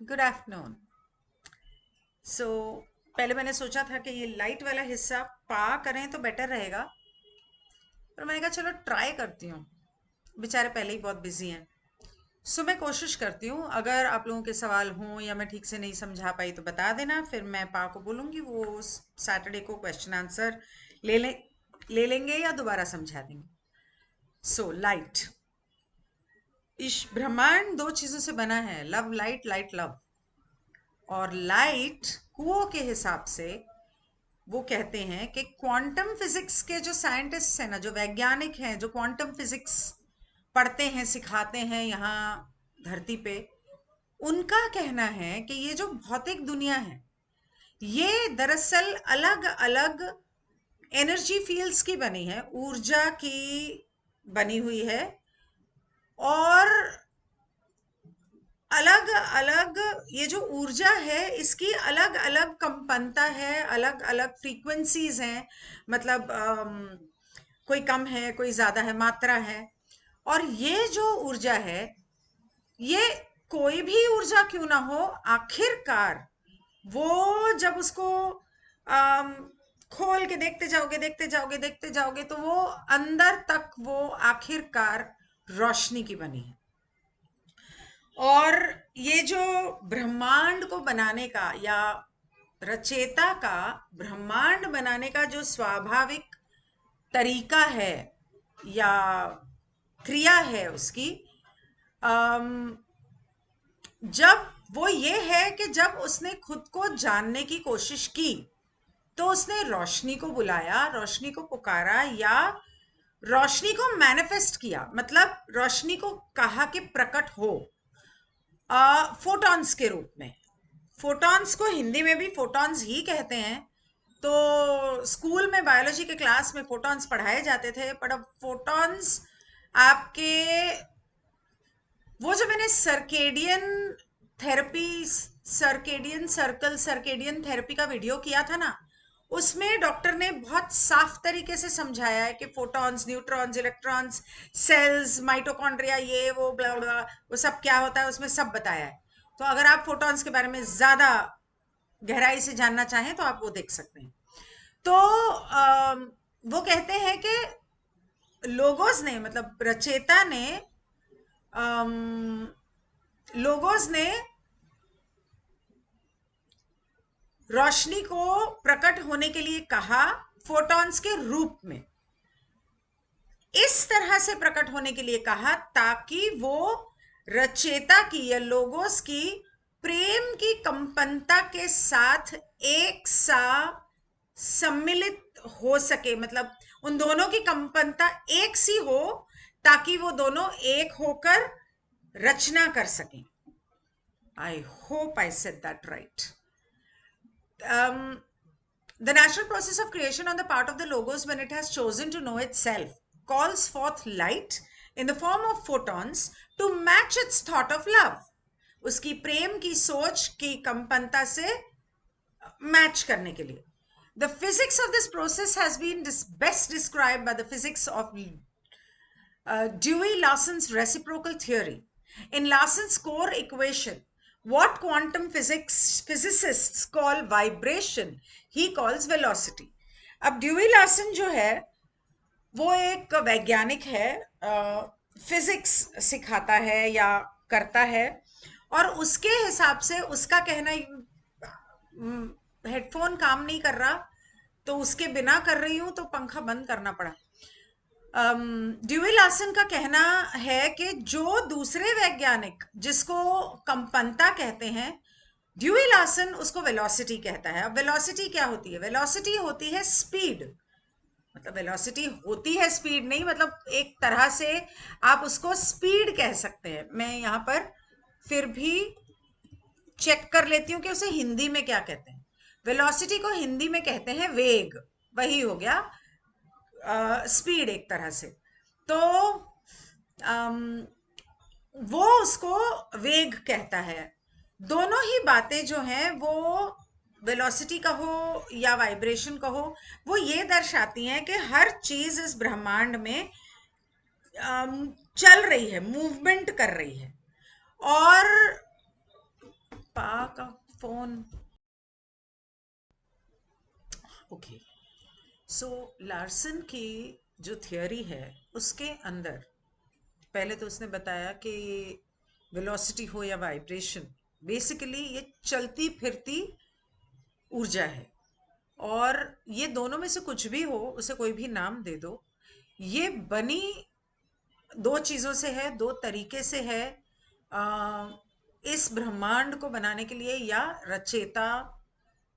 Good afternoon. सो पहले मैंने सोचा था कि ये लाइट वाला हिस्सा पा करें तो बेटर रहेगा, पर मैंने कहा चलो ट्राई करती हूँ। बेचारे पहले ही बहुत बिजी हैं। सो मैं कोशिश करती हूँ, अगर आप लोगों के सवाल हों या मैं ठीक से नहीं समझा पाई तो बता देना, फिर मैं पा को बोलूँगी, वो सैटरडे को क्वेश्चन आंसर ले ले ले लेंगे या दोबारा समझा देंगे। सो लाइट, इस ब्रह्मांड दो चीज़ों से बना है, लव लाइट, लाइट लव। और लाइट कुओं के हिसाब से वो कहते हैं कि क्वांटम फिजिक्स के जो साइंटिस्ट हैं ना, जो वैज्ञानिक हैं, जो क्वांटम फिजिक्स पढ़ते हैं, सिखाते हैं यहाँ धरती पे, उनका कहना है कि ये जो भौतिक दुनिया है, ये दरअसल अलग अलग एनर्जी फील्ड्स की बनी है, ऊर्जा की बनी हुई है। और अलग अलग ये जो ऊर्जा है, इसकी अलग अलग कंपनता है, अलग अलग फ्रीक्वेंसीज हैं। मतलब कोई कम है, कोई ज्यादा है, मात्रा है। और ये जो ऊर्जा है, ये कोई भी ऊर्जा क्यों ना हो, आखिरकार वो जब उसको अम, खोल के देखते जाओगे, देखते जाओगे, देखते जाओगे, तो वो अंदर तक वो आखिरकार रोशनी की बनी है। और ये जो ब्रह्मांड को बनाने का, या रचेता का ब्रह्मांड बनाने का जो स्वाभाविक तरीका है या क्रिया है उसकी, अम, जब वो ये है कि जब उसने खुद को जानने की कोशिश की, तो उसने रोशनी को बुलाया, रोशनी को पुकारा, या रोशनी को मैनिफेस्ट किया, मतलब रोशनी को कहा कि प्रकट हो फोटॉन्स के रूप में। फोटॉन्स को हिंदी में भी फोटॉन्स ही कहते हैं। तो स्कूल में बायोलॉजी के क्लास में फोटॉन्स पढ़ाए जाते थे, पर अब फोटॉन्स आपके, वो जो मैंने circadian therapy, circadian circle, circadian therapy का वीडियो किया था ना, उसमें डॉक्टर ने बहुत साफ तरीके से समझाया है कि photons, neutrons, electrons, cells, mitochondria, ये वो ब्ला ब्ला, वो सब क्या होता है उसमें सब बताया है। तो अगर आप फोटॉन्स के बारे में ज्यादा गहराई से जानना चाहें तो आप वो देख सकते हैं। तो वो कहते हैं कि लोगोस ने, मतलब रचेता ने, लोगोस ने रोशनी को प्रकट होने के लिए कहा, फोटॉन्स के रूप में, इस तरह से प्रकट होने के लिए कहा ताकि वो रचेता की या लोगोस की प्रेम की कंपनता के साथ एक सा सम्मिलित हो सके, मतलब उन दोनों की कंपनता एक सी हो, ताकि वो दोनों एक होकर रचना कर सकें। I hope I said that right. The natural process of creation on the part of the logos, when it has chosen to know itself, calls forth light in the form of photons to match its thought of love. उसकी प्रेम की सोच की कंपनता से match करने के लिए. The physics of this process has been best described by the physics of Dewey-Larson's reciprocal theory. In Larson's core equation, what quantum physicists call vibration, he calls velocity. अब dewy Larsen जो है, वो एक वैज्ञानिक है, फिजिक्स सिखाता है या करता है। और उसके हिसाब से उसका कहना, हेडफोन काम नहीं कर रहा, तो उसके बिना कर रही हूं, तो पंखा बंद करना पड़ा। ड्यूई लार्सन का कहना है कि जो दूसरे वैज्ञानिक जिसको कंपनता कहते हैं, ड्यूई लार्सन उसको वेलोसिटी कहता है। अब वेलोसिटी क्या होती है? वेलोसिटी होती है स्पीड। मतलब वेलोसिटी होती है स्पीड नहीं, मतलब एक तरह से आप उसको स्पीड कह सकते हैं। मैं यहाँ पर फिर भी चेक कर लेती हूँ कि उसे हिंदी में क्या कहते हैं। वेलोसिटी को हिंदी में कहते हैं वेग, वही हो गया स्पीड एक तरह से। तो अम, वो उसको वेग कहता है। दोनों ही बातें जो हैं, वो वेलोसिटी कहो या वाइब्रेशन कहो, वो ये दर्शाती हैं कि हर चीज इस ब्रह्मांड में चल रही है, मूवमेंट कर रही है। और फोन। ओके, सो लार्सन की जो थियोरी है उसके अंदर पहले तो उसने बताया कि वेलोसिटी हो या वाइब्रेशन, बेसिकली ये चलती फिरती ऊर्जा है। और ये दोनों में से कुछ भी हो, उसे कोई भी नाम दे दो, ये बनी दो चीजों से है, दो तरीके से है। आ, इस ब्रह्मांड को बनाने के लिए, या रचेता,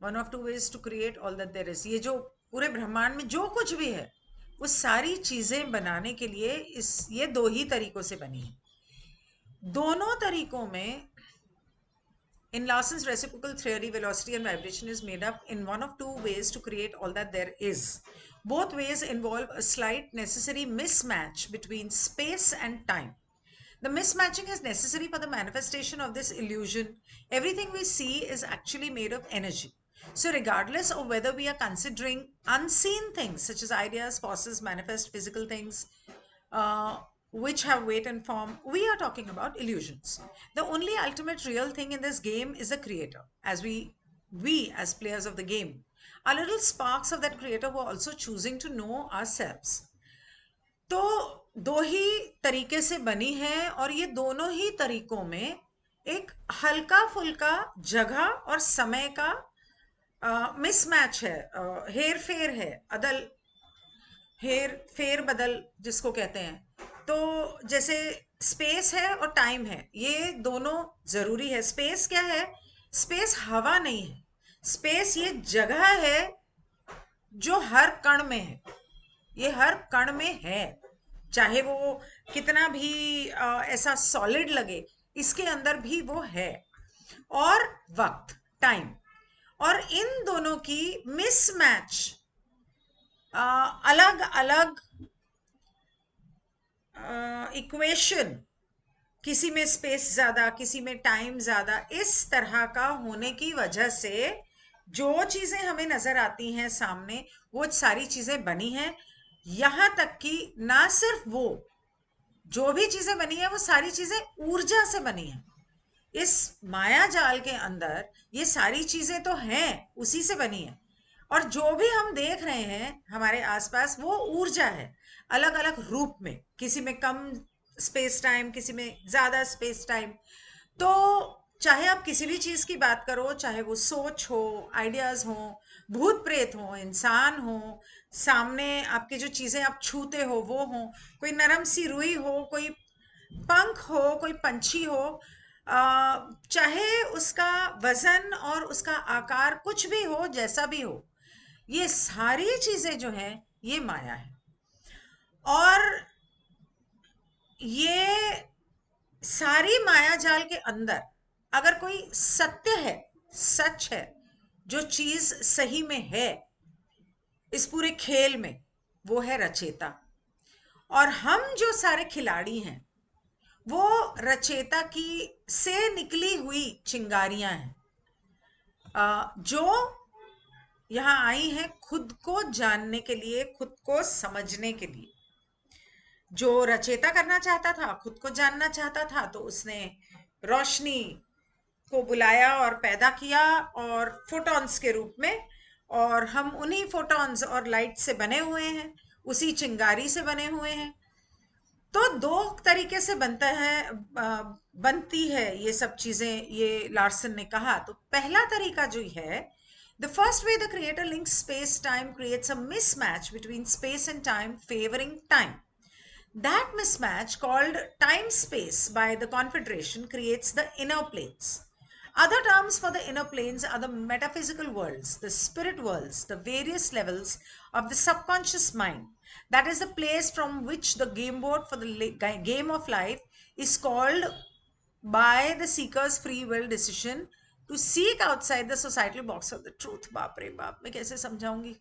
one of two ways to create all that there is, ये जो पूरे ब्रह्मांड में जो कुछ भी है वो सारी चीजें बनाने के लिए ये दो ही तरीकों से बनी है। दोनों तरीकों में, in Larson's reciprocal theory, velocity and vibration is made up in one of two ways to create all that there is. Both ways involve a slight necessary mismatch between space and time. The mismatching is necessary for the manifestation of this illusion. Everything we see is actually made of energy. So, regardless of whether we are considering unseen things such as ideas, forces, manifest physical things, uh, which have weight and form, we are talking about illusions. The only ultimate real thing in this game is the creator, as we as players of the game are little sparks of that creator who are also choosing to know ourselves. तो दो ही तरीके से बनी है, और ये दोनों ही तरीकों में एक हल्का फुल्का जगह और समय का मिसमैच है, हेर फेर है, हेर फेर बदल जिसको कहते हैं। तो जैसे स्पेस है और टाइम है, ये दोनों जरूरी है। स्पेस क्या है? स्पेस हवा नहीं है, स्पेस ये जगह है जो हर कण में है, ये हर कण में है, चाहे वो कितना भी ऐसा सॉलिड लगे, इसके अंदर भी वो है। और वक्त, टाइम, और इन दोनों की मिसमैच, अलग अलग इक्वेशन, किसी में स्पेस ज्यादा, किसी में टाइम ज्यादा, इस तरह का होने की वजह से जो चीजें हमें नजर आती हैं सामने, वो सारी चीजें बनी हैं। यहां तक कि ना सिर्फ वो, जो भी चीजें बनी है वो सारी चीजें ऊर्जा से बनी है। इस माया जाल के अंदर ये सारी चीजें तो हैं, उसी से बनी है। और जो भी हम देख रहे हैं हमारे आसपास, वो ऊर्जा है, अलग अलग रूप में, किसी में कम स्पेस टाइम, किसी में ज्यादा स्पेस टाइम। तो चाहे आप किसी भी चीज की बात करो, चाहे वो सोच हो, आइडियाज हो, भूत प्रेत हो, इंसान हो, सामने आपकी जो चीजें आप छूते हो वो हो, कोई नरम सी रुई हो, कोई पंख हो, कोई पंछी हो, चाहे उसका वजन और उसका आकार कुछ भी हो, जैसा भी हो, ये सारी चीजें जो हैं ये माया है। और ये सारी माया जाल के अंदर अगर कोई सत्य है, सच है, जो चीज सही में है इस पूरे खेल में, वो है रचेता। और हम जो सारे खिलाड़ी हैं वो रचेता की से निकली हुई चिंगारियां हैं, जो यहां आई हैं खुद को जानने के लिए, खुद को समझने के लिए। जो रचेता करना चाहता था, खुद को जानना चाहता था, तो उसने रोशनी को बुलाया और पैदा किया, और फोटॉन्स के रूप में। और हम उन्हीं फोटॉन्स और लाइट से बने हुए हैं, उसी चिंगारी से बने हुए हैं। तो दो तरीके से बनता है, बनती है ये सब चीजें, ये लार्सन ने कहा। तो पहला तरीका जो है, the first way the creator links space time creates a mismatch between space and time favouring time. That mismatch, called time space by the Confederation, creates the inner planes. Other terms for the inner planes are the metaphysical worlds, the spirit worlds, the various levels of the subconscious mind. That is the place from which the game board for the game of life is called by the seeker's free will decision to seek outside the societal box of the truth. बाप रे बाप, मैं कैसे समझाऊंगी?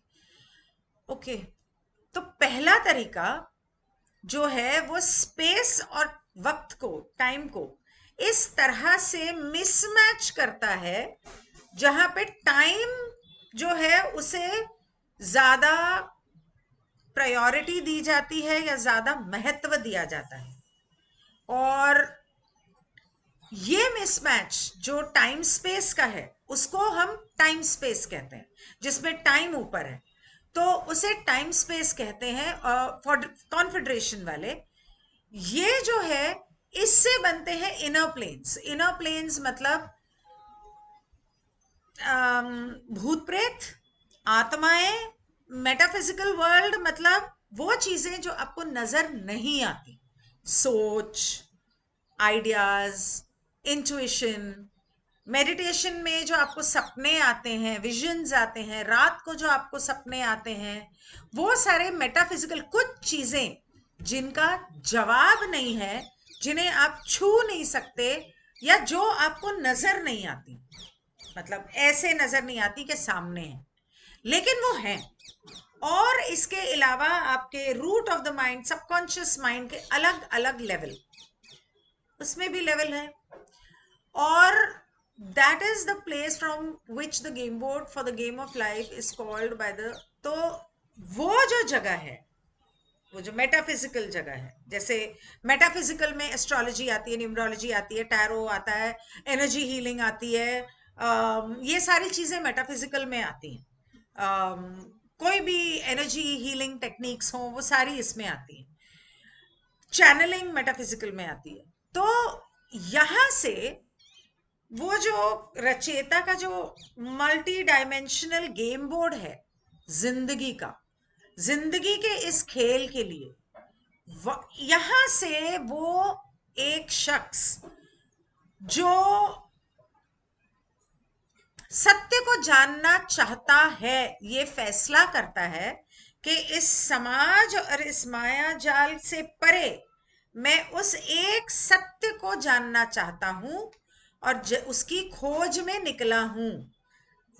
Okay, तो पहला तरीका जो है वो स्पेस और वक्त को, टाइम को इस तरह से मिसमैच करता है जहां पे टाइम जो है उसे ज्यादा प्रायोरिटी दी जाती है या ज्यादा महत्व दिया जाता है। और ये मिसमैच जो टाइम स्पेस का है, उसको हम टाइम स्पेस कहते हैं, जिसमें टाइम ऊपर है, तो उसे टाइम स्पेस कहते हैं। कॉन्फेडरेशन वाले ये जो है, इससे बनते हैं इनर प्लेन्स। इनर प्लेन्स मतलब भूत प्रेत, आत्माएं, मेटाफिजिकल वर्ल्ड, मतलब वो चीजें जो आपको नजर नहीं आती, सोच, आइडियाज, इंट्यूशन। मेडिटेशन में जो आपको सपने आते हैं, विजन्स आते हैं, रात को जो आपको सपने आते हैं, वो सारे मेटाफिजिकल कुछ चीजें जिनका जवाब नहीं है, जिन्हें आप छू नहीं सकते, या जो आपको नजर नहीं आती, मतलब ऐसे नजर नहीं आती कि सामने है, लेकिन वो है। और इसके अलावा आपके root of the mind, subconscious mind के अलग अलग लेवल, उसमें भी लेवल है। और that is the place from which the game board for the game of life is called by the, तो वो जो जगह है, वो जो मेटाफिजिकल जगह है, जैसे मेटाफिजिकल में एस्ट्रोलॉजी आती है, न्यूमरोलॉजी आती है, टैरो आता है, एनर्जी हीलिंग आती है, ये सारी चीजें मेटाफिजिकल में आती हैं। कोई भी एनर्जी हीलिंग टेक्निक्स हो, वो सारी इसमें आती हैं। चैनलिंग मेटाफिजिकल में आती है। तो यहां से वो जो रचेता का जो मल्टी डायमेंशनल गेम बोर्ड है जिंदगी का, जिंदगी के इस खेल के लिए, यहां से वो एक शख्स जो सत्य को जानना चाहता है, ये फैसला करता है कि इस समाज और इस माया जाल से परे मैं उस एक सत्य को जानना चाहता हूं, और उसकी खोज में निकला हूं।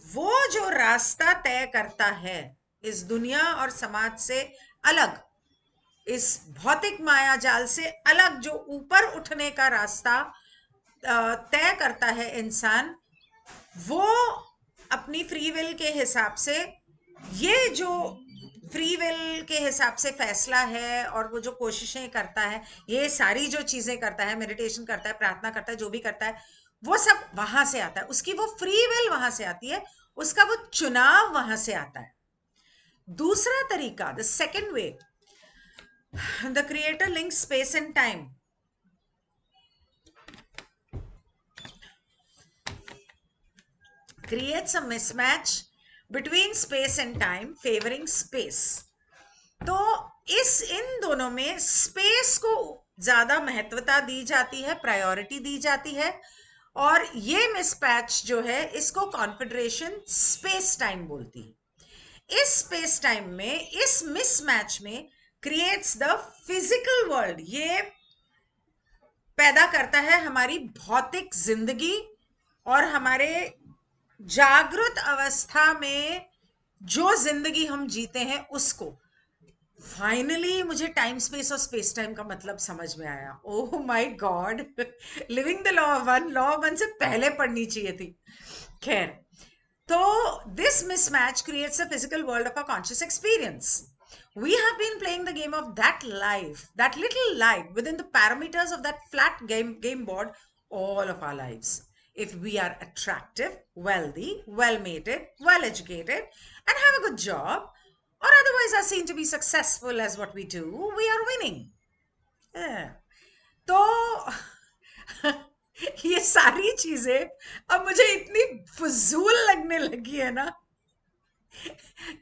वो जो रास्ता तय करता है इस दुनिया और समाज से अलग, इस भौतिक माया जाल से अलग, जो ऊपर उठने का रास्ता तय करता है इंसान, वो अपनी फ्री विल के हिसाब से, ये जो फ्री विल के हिसाब से फैसला है और वो जो कोशिशें करता है, ये सारी जो चीजें करता है, मेडिटेशन करता है, प्रार्थना करता है, जो भी करता है, वो सब वहां से आता है। उसकी वो फ्री विल वहां से आती है, उसका वो चुनाव वहां से आता है। दूसरा तरीका, the second way, the creator links space and time. Creates a mismatch between space and time, favoring space. तो इन दोनों में स्पेस को ज्यादा महत्वता दी जाती है, प्रायोरिटी दी जाती है, और ये मिसपैच जो है, इसको कॉन्फेडरेशन स्पेस टाइम बोलती है। इस स्पेस टाइम में, इस मिसमैच में क्रिएट्स द फिजिकल वर्ल्ड, ये पैदा करता है हमारी भौतिक जिंदगी, और हमारे जागृत अवस्था में जो जिंदगी हम जीते हैं उसको। फाइनली मुझे टाइम स्पेस और स्पेस टाइम का मतलब समझ में आया। Oh my God, living the law of one से पहले पढ़नी चाहिए थी। खैर, तो this mismatch creates a physical world of a conscious experience. We have been playing the game of that life, that little life within the parameters of that flat game board all of our lives. If we are attractive, wealthy, well-mated, well-educated, and have a good job, or otherwise are seen to be successful as what we do, we are winning. Yeah. तो ये सारी चीजें अब मुझे इतनी फजूल लगने लगी है ना,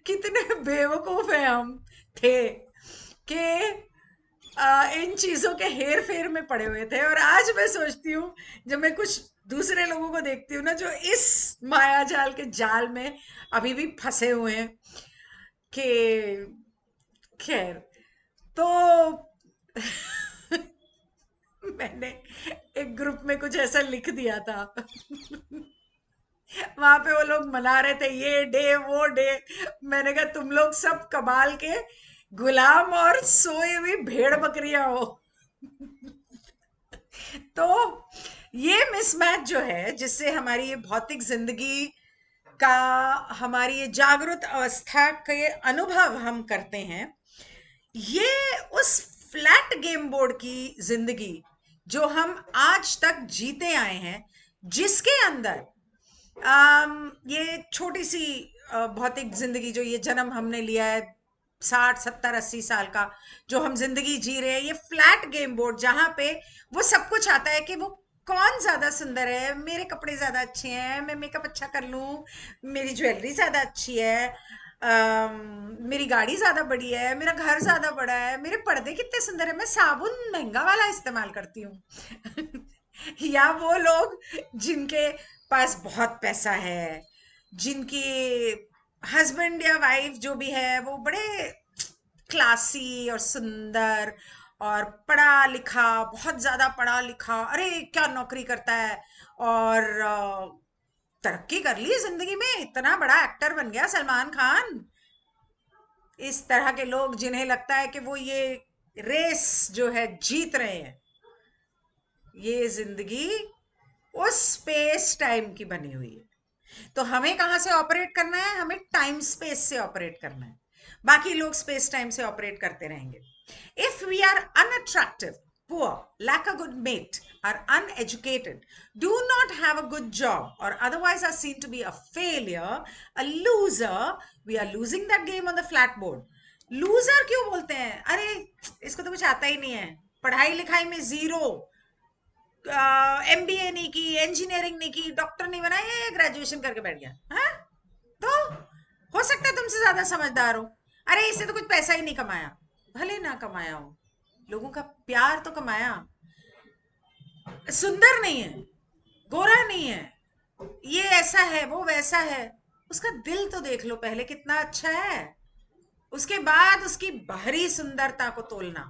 कितने बेवकूफ हैं हम थे कि इन चीजों के हेर फेर में पड़े हुए थे। और आज मैं सोचती हूँ, जब मैं कुछ दूसरे लोगों को देखती हूँ ना, जो इस माया जाल के जाल में अभी भी फंसे हुए हैं, कि खैर, तो मैंने एक ग्रुप में कुछ ऐसा लिख दिया था। वहां पे वो लोग मना रहे थे ये डे वो डे, मैंने कहा तुम लोग सब कबाल के गुलाम और सोई हुई भेड़ बकरियां हो। तो ये मिसमैच जो है, जिससे हमारी ये भौतिक जिंदगी का, हमारी ये जागृत अवस्था के अनुभव हम करते हैं, ये उस फ्लैट गेम बोर्ड की जिंदगी जो हम आज तक जीते आए हैं, जिसके अंदर ये छोटी सी भौतिक जिंदगी, जो ये जन्म हमने लिया है 60 70 80 साल का, जो हम जिंदगी जी रहे हैं, ये फ्लैट गेम बोर्ड जहां पे वो सब कुछ आता है कि वो कौन ज्यादा सुंदर है, मेरे कपड़े ज्यादा अच्छे हैं, मैं मेकअप अच्छा कर लूं, मेरी ज्वेलरी ज्यादा अच्छी है, मेरी गाड़ी ज्यादा बड़ी है, मेरा घर ज्यादा बड़ा है, मेरे पर्दे कितने सुंदर है, मैं साबुन महंगा वाला इस्तेमाल करती हूँ। या वो लोग जिनके पास बहुत पैसा है, जिनकी हस्बैंड या वाइफ जो भी है वो बड़े क्लासी और सुंदर और पढ़ा लिखा, बहुत ज्यादा पढ़ा लिखा, अरे क्या नौकरी करता है, और तरक्की कर ली जिंदगी में, इतना बड़ा एक्टर बन गया सलमान खान। इस तरह के लोग जिन्हें लगता है कि वो ये रेस जो है जीत रहे हैं, ये जिंदगी उस स्पेस टाइम की बनी हुई है। तो हमें कहां से ऑपरेट करना है? हमें टाइम स्पेस से ऑपरेट करना है। बाकी लोग स्पेस टाइम से ऑपरेट करते रहेंगे। If we are unattractive, poor, lack a good mate, are uneducated, do not have a good job, or otherwise are seen to be a failure, a loser, we are losing that game on the flat board. Loser क्यों बोलते हैं? अरे इसको तो कुछ आता ही नहीं है, पढ़ाई लिखाई में जीरो, एमबीए नहीं की, इंजीनियरिंग नहीं की, डॉक्टर नहीं बना, ये ग्रेजुएशन करके बैठ गया है। तो हो सकता है तुमसे ज्यादा समझदार हो। अरे इससे तो कुछ पैसा ही नहीं कमाया। भले ना कमाया हो, लोगों का प्यार तो कमाया। सुंदर नहीं है, गोरा नहीं है, ये ऐसा है वो वैसा है, उसका दिल तो देख लो पहले कितना अच्छा है, उसके बाद उसकी बाहरी सुंदरता को तोलना।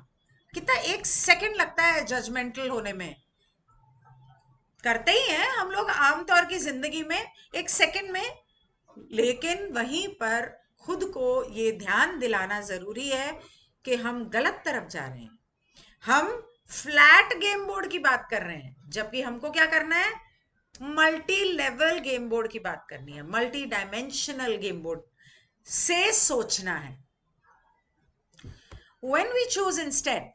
कितना 1 सेकंड लगता है जजमेंटल होने में। करते ही हैं हम लोग आमतौर की जिंदगी में 1 सेकंड में, लेकिन वहीं पर खुद को ये ध्यान दिलाना जरूरी है कि हम गलत तरफ जा रहे हैं। हम फ्लैट गेम बोर्ड की बात कर रहे हैं, जबकि हमको क्या करना है? मल्टी लेवल गेम बोर्ड की बात करनी है, मल्टी डायमेंशनल गेम बोर्ड से सोचना है। when we choose instead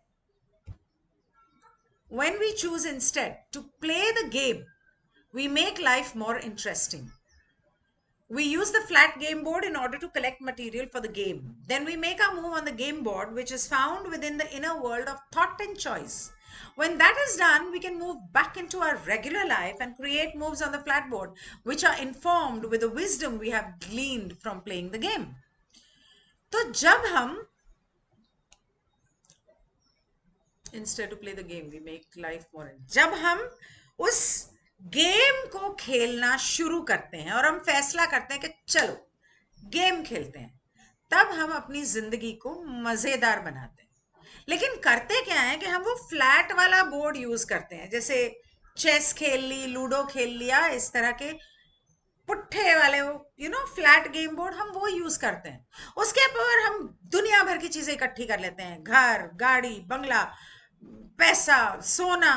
when we choose instead to play the game, we make life more interesting. We use the flat game board in order to collect material for the game. Then we make our move on the game board, which is found within the inner world of thought and choice. When that is done, we can move back into our regular life and create moves on the flat board, which are informed with the wisdom we have gleaned from playing the game. तो जब हम instead to play the game, we make life more, जब हम उस game को खेलना शुरू करते हैं और हम फैसला करते हैं कि चलो गेम खेलते हैं, तब हम अपनी जिंदगी को मजेदार बनाते हैं। लेकिन करते क्या है कि हम वो फ्लैट वाला बोर्ड यूज करते हैं, जैसे चेस खेल ली, लूडो खेल लिया, इस तरह के पुट्ठे वाले फ्लैट गेम बोर्ड हम वो यूज करते हैं। उसके ऊपर हम दुनिया भर की चीजें इकट्ठी कर लेते हैं, घर, गाड़ी, बंगला, पैसा, सोना,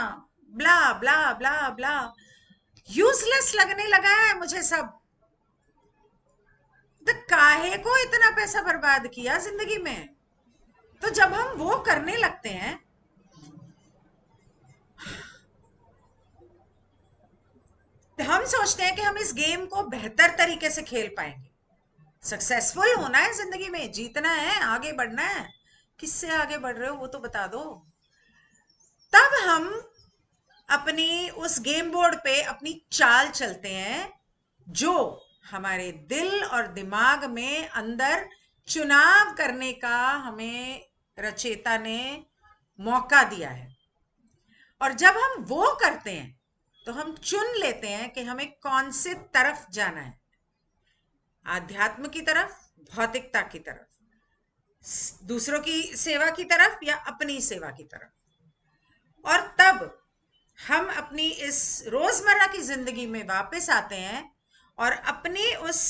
ब्ला ब्ला ब्ला ब्ला। यूजलेस लगने लगा है मुझे सब। तो काहे को इतना पैसा बर्बाद किया जिंदगी में? तो जब हम वो करने लगते हैं, तो हम सोचते हैं कि हम इस गेम को बेहतर तरीके से खेल पाएंगे। सक्सेसफुल होना है जिंदगी में, जीतना है, आगे बढ़ना है। किससे आगे बढ़ रहे हो वो तो बता दो। तब हम अपनी उस गेम बोर्ड पे अपनी चाल चलते हैं, जो हमारे दिल और दिमाग में अंदर चुनाव करने का हमें रचेता ने मौका दिया है। और जब हम वो करते हैं तो हम चुन लेते हैं कि हमें कौन से तरफ जाना है, आध्यात्म की तरफ, भौतिकता की तरफ, दूसरों की सेवा की तरफ, या अपनी सेवा की तरफ। और तब हम अपनी इस रोजमर्रा की जिंदगी में वापस आते हैं और अपनी उस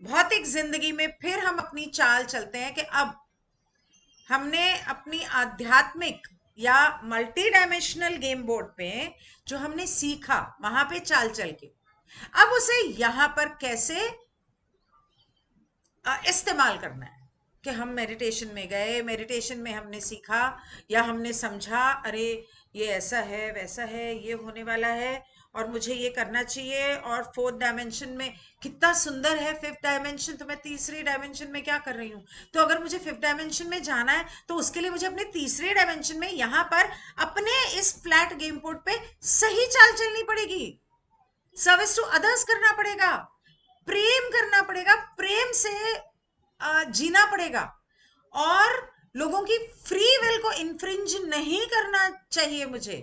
भौतिक जिंदगी में फिर हम अपनी चाल चलते हैं कि अब हमने अपनी आध्यात्मिक या मल्टी डायमेंशनल गेम बोर्ड पे जो हमने सीखा वहां पे चाल चल के अब उसे यहां पर कैसे इस्तेमाल करना है। कि हम मेडिटेशन में गए, मेडिटेशन में हमने सीखा या हमने समझा, अरे ये ऐसा है वैसा है, ये होने वाला है, और मुझे ये करना चाहिए, और फोर्थ डायमेंशन में कितना सुंदर है फिफ्थ डायमेंशन, तो मैं तीसरी डायमेंशन में क्या कर रही हूँ? तो अगर मुझे फिफ्थ डायमेंशन में जाना है तो उसके लिए मुझे अपने तीसरे डायमेंशन में यहाँ पर अपने इस फ्लैट गेम बोर्ड पे सही चाल चलनी पड़ेगी, सर्विस टू अदर्स करना पड़ेगा, प्रेम करना पड़ेगा, प्रेम से जीना पड़ेगा, और लोगों की फ्री विल को इन्फ्रिंज नहीं करना चाहिए मुझे।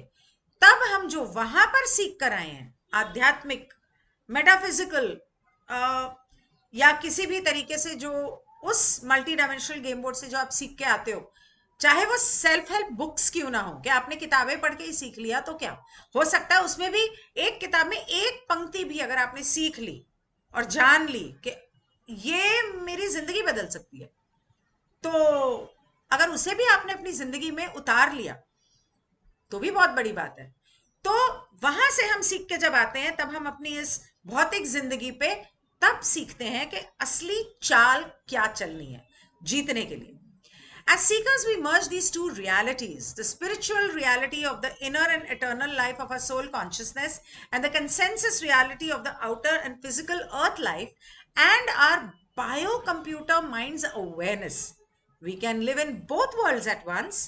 तब हम जो वहां पर सीख कर आए हैं, आध्यात्मिक, मेटाफिजिकल, या किसी भी तरीके से जो उस मल्टी डायमेंशनल गेम बोर्ड से जो आप सीख के आते हो, चाहे वो सेल्फ हेल्प बुक्स क्यों ना हो, कि आपने किताबें पढ़ के ही सीख लिया, तो क्या हो सकता है उसमें भी एक किताब में एक पंक्ति भी अगर आपने सीख ली और जान ली कि ये मेरी जिंदगी बदल सकती है, तो अगर उसे भी आपने अपनी जिंदगी में उतार लिया तो भी बहुत बड़ी बात है। तो वहां से हम सीख के जब आते हैं, तब हम अपनी इस भौतिक जिंदगी पे तब सीखते हैं कि असली चाल क्या चलनी है जीतने के लिए। As seekers, we merge these two realities, the spiritual reality of the inner and eternal life of our soul consciousness, and the consensus reality of the outer and physical earth life, and our biocomputer mind's awareness. We can live in both worlds at once.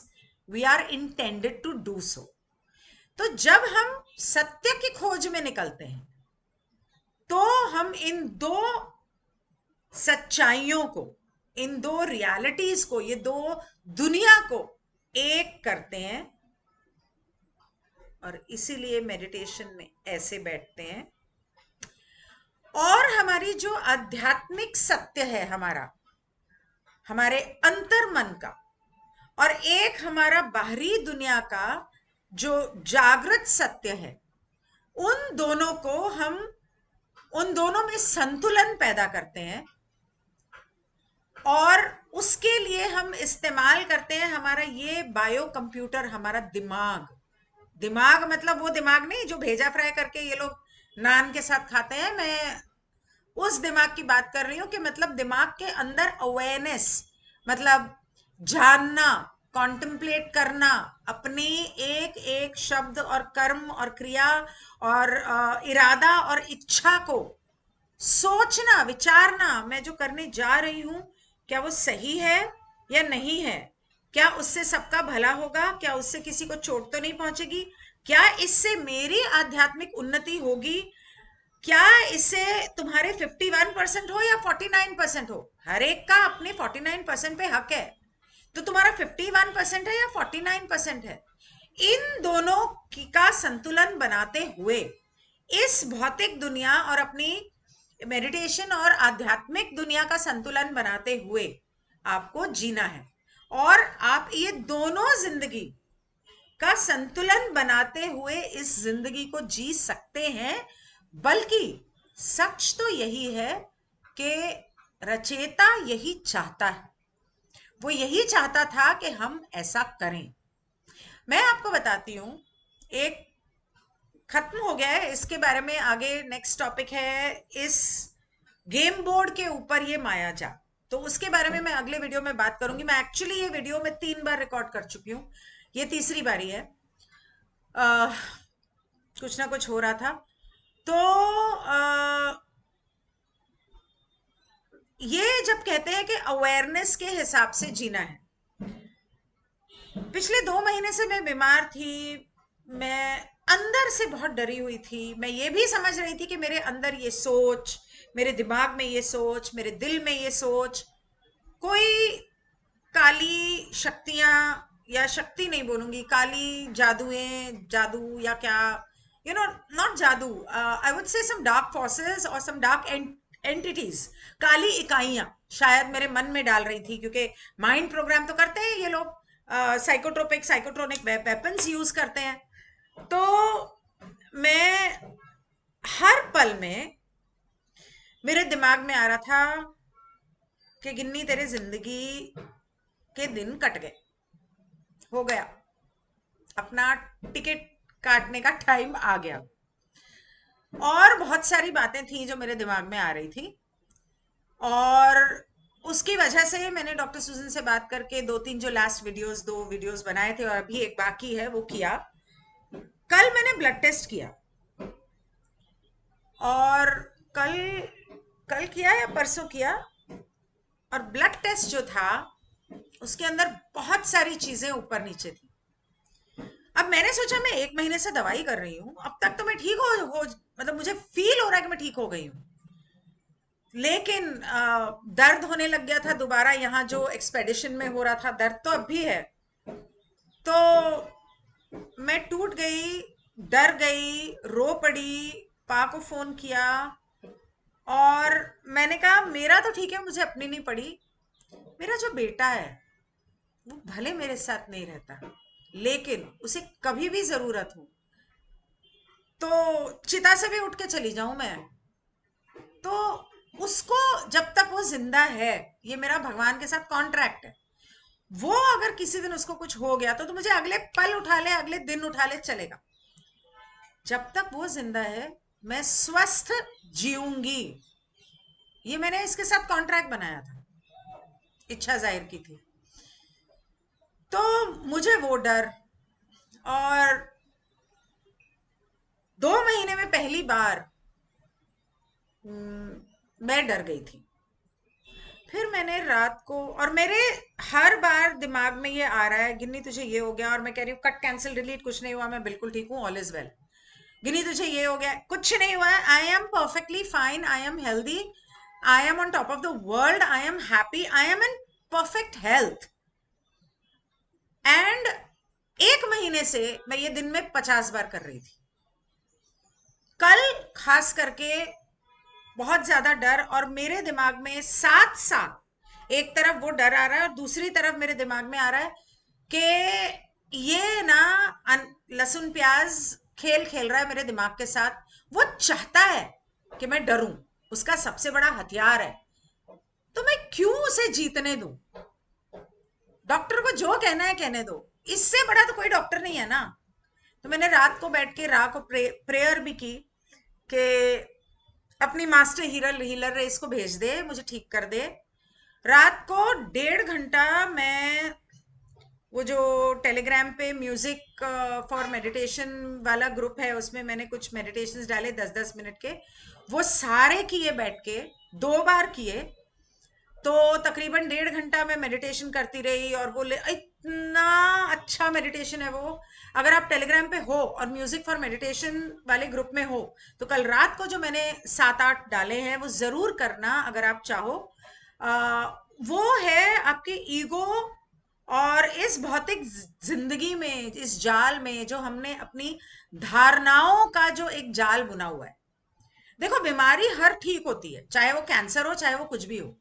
We are intended to do so. तो जब हम सत्य की खोज में निकलते हैं, तो हम इन दो सच्चाइयों को, इन दो रियलिटीज को, ये दो दुनिया को एक करते हैं, और इसीलिए मेडिटेशन में ऐसे बैठते हैं। और हमारी जो आध्यात्मिक सत्य है हमारा, हमारे अंतर मन का, और एक हमारा बाहरी दुनिया का जो जागृत सत्य है, उन दोनों को हम, उन दोनों में संतुलन पैदा करते हैं, और उसके लिए हम इस्तेमाल करते हैं हमारा ये बायो कंप्यूटर, हमारा दिमाग। दिमाग मतलब वो दिमाग नहीं जो भेजा फ्राई करके ये लोग नान के साथ खाते हैं, मैं उस दिमाग की बात कर रही हूं कि मतलब दिमाग के अंदर अवेयरनेस, मतलब जानना, कॉन्टेम्पलेट करना, अपने एक एक शब्द और कर्म और क्रिया और इरादा और इच्छा को सोचना, विचारना, मैं जो करने जा रही हूं क्या वो सही है या नहीं है, क्या उससे सबका भला होगा, क्या उससे किसी को चोट तो नहीं पहुंचेगी, क्या इससे मेरी आध्यात्मिक उन्नति होगी, क्या इससे तुम्हारे 51% हो या 49% हो, हर एक का अपने 49% पे हक है, तो तुम्हारा 51% है या 49% है, इन दोनों का संतुलन बनाते हुए इस भौतिक दुनिया और अपनी मेडिटेशन और आध्यात्मिक दुनिया का संतुलन बनाते हुए आपको जीना है। और आप ये दोनों जिंदगी का संतुलन बनाते हुए इस जिंदगी को जी सकते हैं, बल्कि सच तो यही है कि रचेता यही चाहता है, वो यही चाहता था कि हम ऐसा करें। मैं आपको बताती हूं, एक खत्म हो गया है, इसके बारे में आगे नेक्स्ट टॉपिक है इस गेम बोर्ड के ऊपर, ये मायाजा, तो उसके बारे में मैं अगले वीडियो में बात करूंगी। मैं एक्चुअली ये वीडियो में 3 बार रिकॉर्ड कर चुकी हूँ, ये तीसरी बारी है। कुछ ना कुछ हो रहा था, तो ये जब कहते हैं कि अवेयरनेस के हिसाब से जीना है, पिछले 2 महीने से मैं बीमार थी, मैं अंदर से बहुत डरी हुई थी, मैं ये भी समझ रही थी कि मेरे अंदर ये सोच, मेरे दिमाग में ये सोच, मेरे दिल में ये सोच, कोई काली शक्तियां, या शक्ति नहीं बोलूंगी, काली जादुएं, जादू या क्या, यू नो, नॉट जादू, I would say some dark forces और सम डार्क एंटिटीज, काली इकाइयां शायद मेरे मन में डाल रही थी, क्योंकि माइंड प्रोग्राम तो करते हैं ये लोग, साइकोट्रोपिक साइकोट्रोनिक वेपन्स यूज करते हैं। तो मैं हर पल में मेरे दिमाग में आ रहा था कि गिन्नी तेरे जिंदगी के दिन कट गए, हो गया, अपना टिकट काटने का टाइम आ गया। और बहुत सारी बातें थी जो मेरे दिमाग में आ रही थी, और उसकी वजह से मैंने डॉक्टर सुजन से बात करके 2-3 जो लास्ट वीडियोस, 2 वीडियोस बनाए थे, और अभी एक बाकी है वो किया। कल मैंने ब्लड टेस्ट किया, कल किया या परसों किया, और ब्लड टेस्ट जो था उसके अंदर बहुत सारी चीजें ऊपर नीचे थी। अब मैंने सोचा मैं 1 महीने से दवाई कर रही हूँ, अब तक तो मैं ठीक हो मतलब मुझे फील हो रहा है कि मैं ठीक हो गई हूँ, लेकिन दर्द होने लग गया था दोबारा। यहाँ जो एक्सपेडिशन में हो रहा था दर्द तो अब भी है। तो मैं टूट गई, डर गई, रो पड़ी, पा को फोन किया और मैंने कहा मेरा तो ठीक है, मुझे अपनी नहीं पड़ी, मेरा जो बेटा है वो भले मेरे साथ नहीं रहता, लेकिन उसे कभी भी जरूरत हो तो चिता से भी उठ के चली जाऊं मैं, तो उसको जब तक वो जिंदा है, ये मेरा भगवान के साथ कॉन्ट्रैक्ट है, वो अगर किसी दिन उसको कुछ हो गया तो मुझे अगले पल उठा ले, अगले दिन उठा ले, चलेगा। जब तक वो जिंदा है मैं स्वस्थ जीऊंगी, ये मैंने इसके साथ कॉन्ट्रैक्ट बनाया था, इच्छा जाहिर की थी। तो मुझे वो डर, और 2 महीने में पहली बार मैं डर गई थी। फिर मैंने रात को, और मेरे हर बार दिमाग में ये आ रहा है गिन्नी तुझे ये हो गया, और मैं कह रही हूँ कट कैंसिल डिलीट, कुछ नहीं हुआ, मैं बिल्कुल ठीक हूँ, ऑल इज वेल। गिन्नी तुझे ये हो गया, कुछ नहीं हुआ है, I am perfectly fine, I am healthy, I am on top of the world, I am happy, I am in perfect health. And 1 महीने से मैं ये दिन में 50 बार कर रही थी। कल खास करके बहुत ज्यादा डर, और मेरे दिमाग में साथ साथ एक तरफ वो डर आ रहा है और दूसरी तरफ मेरे दिमाग में आ रहा है कि ये ना लहसुन प्याज खेल खेल रहा है मेरे दिमाग के साथ, वो चाहता है कि मैं डरूं, उसका सबसे बड़ा हथियार है, तो मैं क्यों उसे जीतने दूं? डॉक्टर को जो कहना है कहने दो, इससे बड़ा तो कोई डॉक्टर नहीं है ना। तो मैंने रात को बैठ के रात को प्रेयर भी की कि अपनी मास्टर हीलर रेस को भेज दे, मुझे ठीक कर दे। रात को 1.5 घंटा मैं वो जो टेलीग्राम पे म्यूजिक फॉर मेडिटेशन वाला ग्रुप है उसमें मैंने कुछ मेडिटेशंस डाले 10-10 मिनट के, वो सारे किए बैठ के, 2 बार किए। तो तकरीबन 1.5 घंटा मैं मेडिटेशन करती रही, और वो इतना अच्छा मेडिटेशन है वो। अगर आप टेलीग्राम पे हो और म्यूजिक फॉर मेडिटेशन वाले ग्रुप में हो तो कल रात को जो मैंने 7-8 डाले हैं वो जरूर करना अगर आप चाहो। वो है आपके ईगो और इस भौतिक जिंदगी में, इस जाल में जो हमने अपनी धारणाओं का जो एक जाल बुना हुआ है। देखो बीमारी हर ठीक होती है, चाहे वो कैंसर हो चाहे वो कुछ भी हो,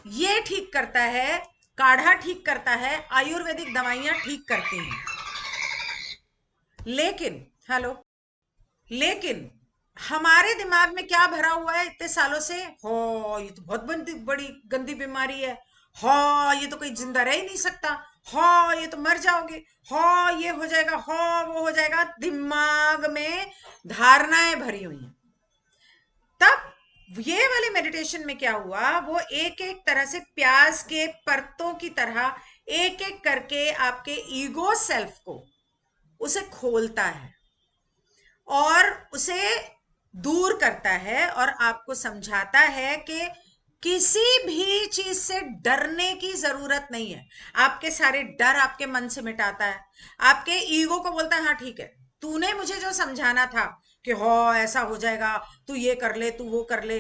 ये ठीक करता है, काढ़ा ठीक करता है, आयुर्वेदिक दवाइयां ठीक करती हैं, लेकिन हेलो, लेकिन हमारे दिमाग में क्या भरा हुआ है इतने सालों से, हो ये तो बहुत बड़ी गंदी बीमारी है, हो ये तो कोई जिंदा रह ही नहीं सकता, हो ये तो मर जाओगे, हो ये हो जाएगा, हो वो हो जाएगा, दिमाग में धारणाएं भरी हुई हैं। तब ये वाले मेडिटेशन में क्या हुआ, वो एक एक तरह से प्याज के परतों की तरह एक एक करके आपके ईगो सेल्फ को उसे खोलता है और उसे दूर करता है और आपको समझाता है कि किसी भी चीज से डरने की जरूरत नहीं है। आपके सारे डर आपके मन से मिटाता है, आपके ईगो को बोलता है हाँ ठीक है, तूने मुझे जो समझाना था कि हो ऐसा हो जाएगा, तू ये कर ले, तू वो कर ले,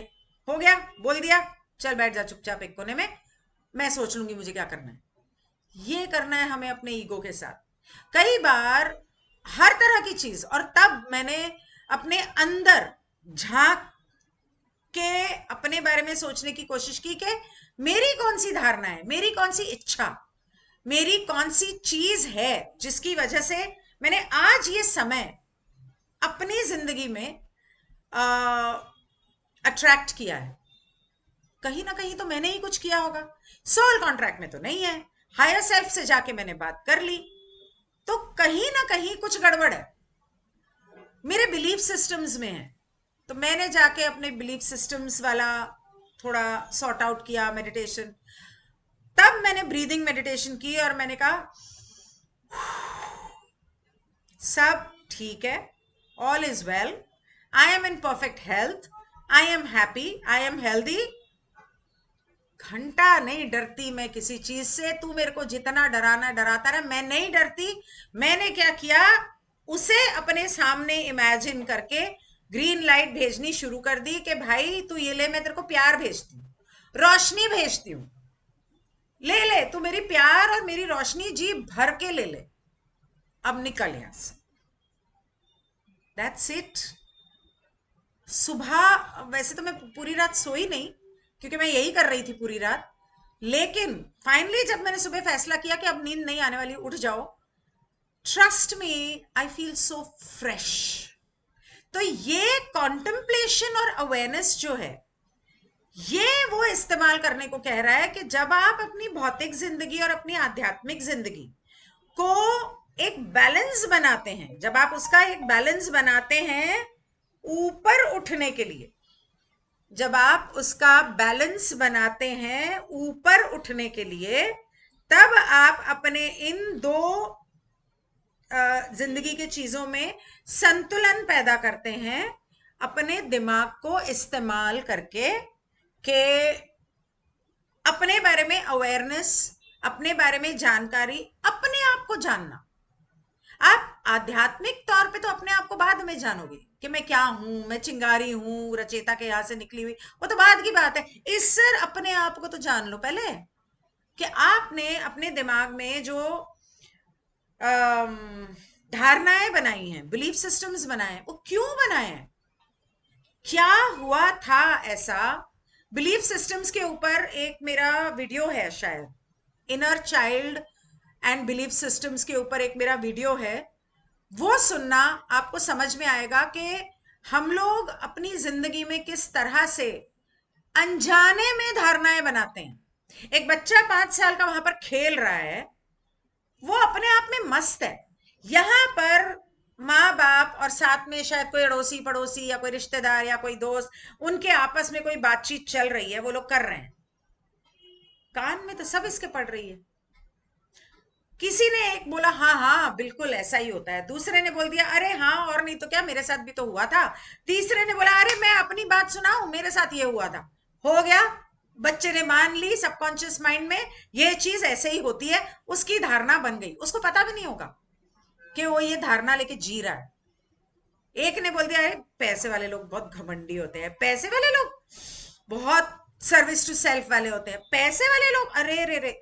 हो गया, बोल दिया, चल बैठ जा चुपचाप एक कोने में, मैं सोच लूंगी मुझे क्या करना है। ये करना है हमें अपने ईगो के साथ कई बार, हर तरह की चीज। और तब मैंने अपने अंदर झांक के अपने बारे में सोचने की कोशिश की कि मेरी कौन सी धारणा है, मेरी कौन सी इच्छा, मेरी कौन सी चीज है जिसकी वजह से मैंने आज ये समय अपनी जिंदगी में अट्रैक्ट किया है। कहीं ना कहीं तो मैंने ही कुछ किया होगा, सोल कॉन्ट्रैक्ट में तो नहीं है, हायर सेल्फ से जाके मैंने बात कर ली, तो कहीं ना कहीं कुछ गड़बड़ है, मेरे बिलीफ सिस्टम्स में है। तो मैंने जाके अपने बिलीफ सिस्टम्स वाला थोड़ा सॉर्ट आउट किया मेडिटेशन। तब मैंने ब्रीदिंग मेडिटेशन की और मैंने कहा सब ठीक है, all is well, I am in perfect health, I am happy, I am healthy, घंटा नहीं डरती मैं किसी चीज से, तू मेरे को जितना डराना डराता रहा, मैं नहीं डरती। मैंने क्या किया, उसे अपने सामने इमेजिन करके ग्रीन लाइट भेजनी शुरू कर दी कि भाई तू ये ले, मैं तेरे को प्यार भेजती हूँ, रोशनी भेजती हूँ, ले ले तू मेरी प्यार और मेरी रोशनी जी भर के ले ले, अब निकल यहां से। That's it. सुबह वैसे तो मैं पूरी रात सोई नहीं, क्योंकि मैं यही कर रही थी पूरी रात, लेकिन फाइनली जब मैंने सुबह फैसला किया कि अब नींद नहीं आने वाली, उठ जाओ, trust me, I feel so fresh. तो ये कॉन्टेम्पलेशन और अवेयरनेस जो है, ये वो इस्तेमाल करने को कह रहा है कि जब आप अपनी भौतिक जिंदगी और अपनी आध्यात्मिक जिंदगी को एक बैलेंस बनाते हैं, जब आप उसका एक बैलेंस बनाते हैं ऊपर उठने के लिए, जब आप उसका बैलेंस बनाते हैं ऊपर उठने के लिए, तब आप अपने इन दो जिंदगी की चीजों में संतुलन पैदा करते हैं, अपने दिमाग को इस्तेमाल करके, कि अपने बारे में अवेयरनेस, अपने बारे में जानकारी, अपने आप को जानना। आप आध्यात्मिक तौर पे तो अपने आप को बाद में जानोगे कि मैं क्या हूं, मैं चिंगारी हूं, रचेता के यहां से निकली हुई, वो तो बाद की बात है। इससे अपने आप को तो जान लो पहले, कि आपने अपने दिमाग में जो धारणाएं बनाई हैं, बिलीफ सिस्टम्स बनाए हैं, वो क्यों बनाए हैं, क्या हुआ था ऐसा। बिलीफ सिस्टम्स के ऊपर एक मेरा वीडियो है, शायद inner child and belief systems के ऊपर एक मेरा वीडियो है, वो सुनना, आपको समझ में आएगा कि हम लोग अपनी जिंदगी में किस तरह से अनजाने में धारणाएं बनाते हैं। एक बच्चा 5 साल का वहां पर खेल रहा है, वो अपने आप में मस्त है, यहां पर माँ बाप और साथ में शायद कोई अड़ोसी पड़ोसी या कोई रिश्तेदार या कोई दोस्त, उनके आपस में कोई बातचीत चल रही है, वो लोग कर रहे हैं, कान में तो सब इसके पड़ रही है। किसी ने एक बोला हाँ हाँ बिल्कुल ऐसा ही होता है, दूसरे ने बोल दिया अरे हाँ और नहीं तो क्या, मेरे साथ भी तो हुआ था, तीसरे ने बोला अरे मैं अपनी बात सुनाऊं, मेरे साथ ये हुआ था, हो गया, बच्चे ने मान ली, सबकॉन्शियस माइंड में ये चीज ऐसे ही होती है, उसकी धारणा बन गई, उसको पता भी नहीं होगा कि वो ये धारणा लेके जी रहा है। एक ने बोल दिया अरे पैसे वाले लोग बहुत घमंडी होते हैं, पैसे वाले लोग बहुत सर्विस टू सेल्फ वाले होते हैं, पैसे वाले लोग अरे रे रे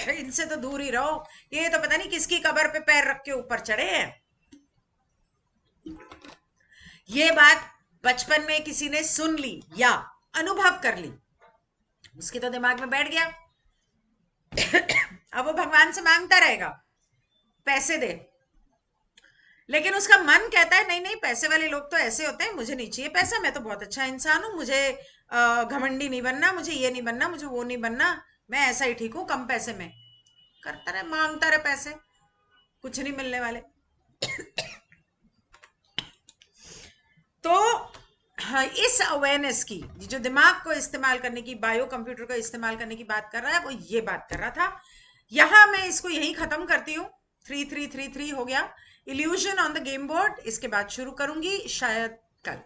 इनसे तो दूर ही रहो, ये तो पता नहीं किसकी कबर पे पैर रख के ऊपर चढ़े हैं। ये बात बचपन में किसी ने सुन ली या अनुभव कर ली, उसके तो दिमाग में बैठ गया। अब वो भगवान से मांगता रहेगा पैसे दे, लेकिन उसका मन कहता है नहीं नहीं पैसे वाले लोग तो ऐसे होते हैं, मुझे नहीं चाहिए पैसा, मैं तो बहुत अच्छा इंसान हूं, मुझे घमंडी नहीं बनना, मुझे ये नहीं बनना, मुझे वो नहीं बनना, मैं ऐसा ही ठीक हूं कम पैसे में। करता रहे, मांगता रहे पैसे, कुछ नहीं मिलने वाले। तो हाँ, इस अवेयरनेस की, जो दिमाग को इस्तेमाल करने की, बायो कंप्यूटर को इस्तेमाल करने की बात कर रहा है, वो ये बात कर रहा था। यहां मैं इसको यही खत्म करती हूँ, 3333 हो गया। Illusion on the game board इसके बाद शुरू करूंगी शायद कल।